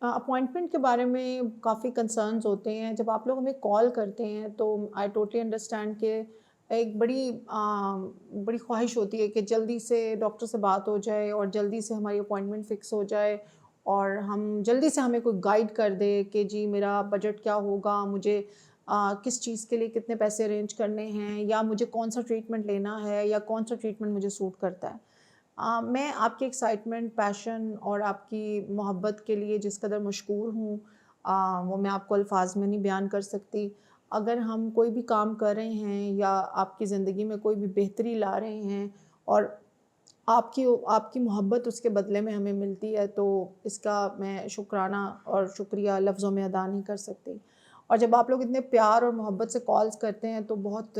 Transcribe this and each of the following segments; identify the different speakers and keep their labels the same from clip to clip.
Speaker 1: Appointment के बारे में काफ़ी कंसर्न्स होते हैं। जब आप लोग हमें कॉल करते हैं तो आई टोटली अंडरस्टैंड कि एक बड़ी ख्वाहिश होती है कि जल्दी से डॉक्टर से बात हो जाए और जल्दी से हमारी अपॉइंटमेंट फ़िक्स हो जाए और हम जल्दी से हमें कोई गाइड कर दे कि जी मेरा बजट क्या होगा, मुझे किस चीज़ के लिए कितने पैसे अरेंज करने हैं या मुझे कौन-सा ट्रीटमेंट लेना है या कौन-सा ट्रीटमेंट मुझे सूट करता है। मैं आपकी एक्साइटमेंट, पैशन और आपकी मोहब्बत के लिए जिस कदर मशकूर हूँ, वो मैं आपको अल्फ़ाज़ में नहीं बयान कर सकती। अगर हम कोई भी काम कर रहे हैं या आपकी ज़िंदगी में कोई भी बेहतरी ला रहे हैं और आपकी आपकी मोहब्बत उसके बदले में हमें मिलती है, तो इसका मैं शुक्राना और शुक्रिया लफ्ज़ों में अदा नहीं कर सकती। और जब आप लोग इतने प्यार और मोहब्बत से कॉल्स करते हैं तो बहुत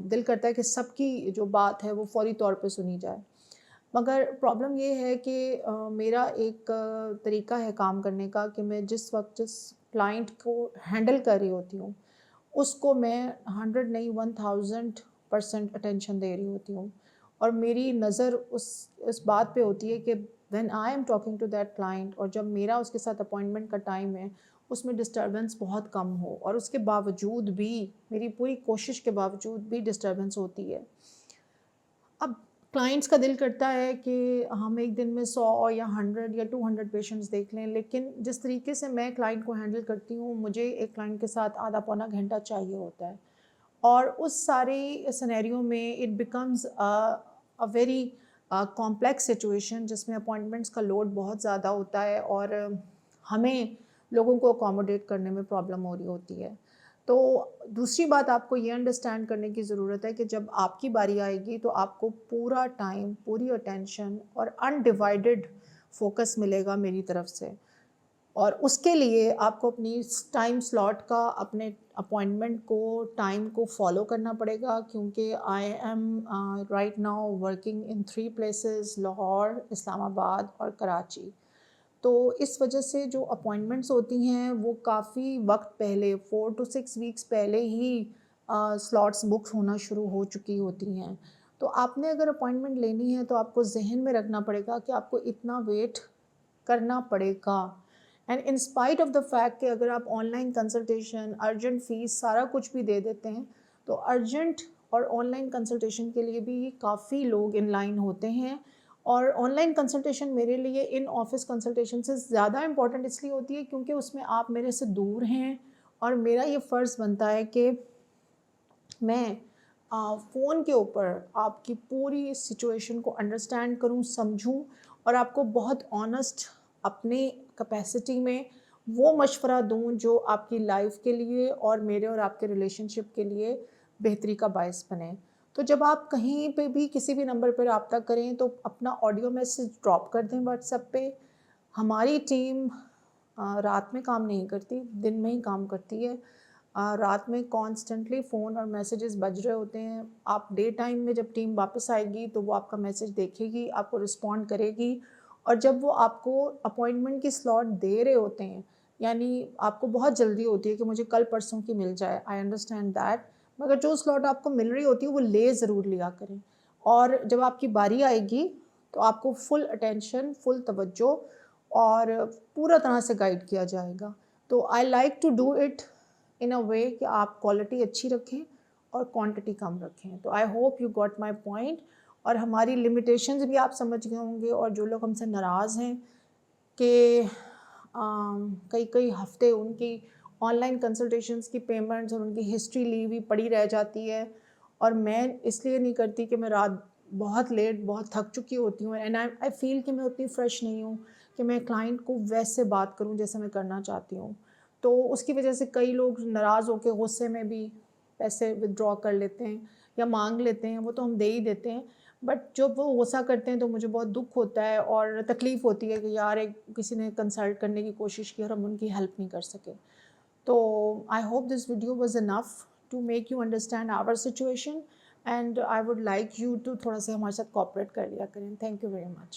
Speaker 1: दिल करता है कि सबकी जो बात है वो फ़ौरी तौर पे सुनी जाए। मगर प्रॉब्लम ये है कि मेरा एक तरीका है काम करने का कि मैं जिस वक़्त जिस क्लाइंट को हैंडल कर रही होती हूँ, उसको मैं 100 नहीं 1000% अटेंशन दे रही होती हूँ। और मेरी नज़र उस बात पे होती है कि when I am talking to that client और जब मेरा उसके साथ अपॉइंटमेंट का टाइम है, उसमें डिस्टर्बेंस बहुत कम हो और उसके बावजूद भी मेरी पूरी कोशिश के बावजूद भी डिस्टर्बेंस होती है। अब क्लाइंट्स का दिल करता है कि हम एक दिन में 100 या 100 या 200 पेशेंट्स देख लें, लेकिन जिस तरीके से मैं क्लाइंट को हैंडल करती हूँ, मुझे एक क्लाइंट के साथ आधा पौना घंटा चाहिए होता है। और उस सारे सिनेरियो में it becomes a very complex situation जिसमें अपॉइंटमेंट्स का लोड बहुत ज़्यादा होता है और हमें लोगों को अकोमोडेट करने में प्रॉब्लम हो रही होती है। तो दूसरी बात आपको ये अंडरस्टैंड करने की ज़रूरत है कि जब आपकी बारी आएगी तो आपको पूरा टाइम, पूरी अटेंशन और अनडिवाइडेड फ़ोकस मिलेगा मेरी तरफ से। और उसके लिए आपको अपनी टाइम स्लॉट का अपने अपॉइंटमेंट को टाइम को फॉलो करना पड़ेगा क्योंकि I am right now working in 3 places Lahore, Islamabad और कराची। तो इस वजह से जो अपॉइंटमेंट्स होती हैं वो काफ़ी वक्त पहले 4 टू 6 वीक्स पहले ही स्लॉट्स बुक होना शुरू हो चुकी होती हैं। तो आपने अगर अपॉइंटमेंट लेनी है तो आपको ज़हन में रखना पड़ेगा कि आपको इतना वेट करना पड़ेगा। And in spite of the fact कि अगर आप ऑनलाइन कंसल्टेशन, अर्जेंट फ़ीस सारा कुछ भी दे देते हैं, तो अर्जेंट और ऑनलाइन कंसल्टेशन के लिए भी काफ़ी लोग इन लाइन होते हैं। और ऑनलाइन कंसल्टेशन मेरे लिए इन ऑफ़िस कंसल्टेशन से ज़्यादा इम्पॉर्टेंट इसलिए होती है क्योंकि उसमें आप मेरे से दूर हैं और मेरा ये फ़र्ज़ बनता है कि मैं फ़ोन के ऊपर आपकी पूरी सिचुएशन को अंडरस्टैंड करूं, समझूं और आपको बहुत ऑनेस्ट अपने कैपेसिटी में वो मशवरा दूं जो आपकी लाइफ के लिए और मेरे और आपके रिलेशनशिप के लिए बेहतरी का बायस बने। तो जब आप कहीं पे भी किसी भी नंबर पर रब्ता करें तो अपना ऑडियो मैसेज ड्रॉप कर दें व्हाट्सएप पे। हमारी टीम रात में काम नहीं करती, दिन में ही काम करती है। रात में कॉन्स्टेंटली फ़ोन और मैसेजेस बज रहे होते हैं। आप डे टाइम में जब टीम वापस आएगी तो वो आपका मैसेज देखेगी, आपको रिस्पॉन्ड करेगी और जब वो आपको अपॉइंटमेंट की स्लॉट दे रहे होते हैं, यानी आपको बहुत जल्दी होती है कि मुझे कल परसों की मिल जाए, आई अंडरस्टैंड दैट। मगर जो स्लॉट आपको मिल रही होती है वो ले ज़रूर लिया करें और जब आपकी बारी आएगी तो आपको फुल अटेंशन, फुल तवज्जो और पूरा तरह से गाइड किया जाएगा। तो I like to do it in a way कि आप क्वालिटी अच्छी रखें और क्वांटिटी कम रखें। तो I hope you got my point. और हमारी लिमिटेशंस भी आप समझ गए होंगे और जो लोग हमसे नाराज़ हैं कि कई कई हफ़्ते उनकी ऑनलाइन कंसल्टेशंस की पेमेंट्स और उनकी हिस्ट्री ली हुई पड़ी रह जाती है और मैं इसलिए नहीं करती कि मैं रात बहुत लेट बहुत थक चुकी होती हूँ एंड आई फ़ील कि मैं उतनी फ्रेश नहीं हूँ कि मैं क्लाइंट को वैसे बात करूँ जैसे मैं करना चाहती हूँ। तो उसकी वजह से कई लोग नाराज़ होकर गुस्से में भी पैसे विथड्रॉ कर लेते हैं या मांग लेते हैं, वो तो हम दे ही देते हैं। बट जब वो गुस्सा करते हैं तो मुझे बहुत दुःख होता है और तकलीफ़ होती है कि यार एक किसी ने कंसल्ट करने की कोशिश की और हम उनकी हेल्प नहीं कर सके। तो I hope this video was enough to make you understand our situation and I would like you to थोड़ा सा हमारे साथ कोऑपरेट कर लिया करें। Thank you very much.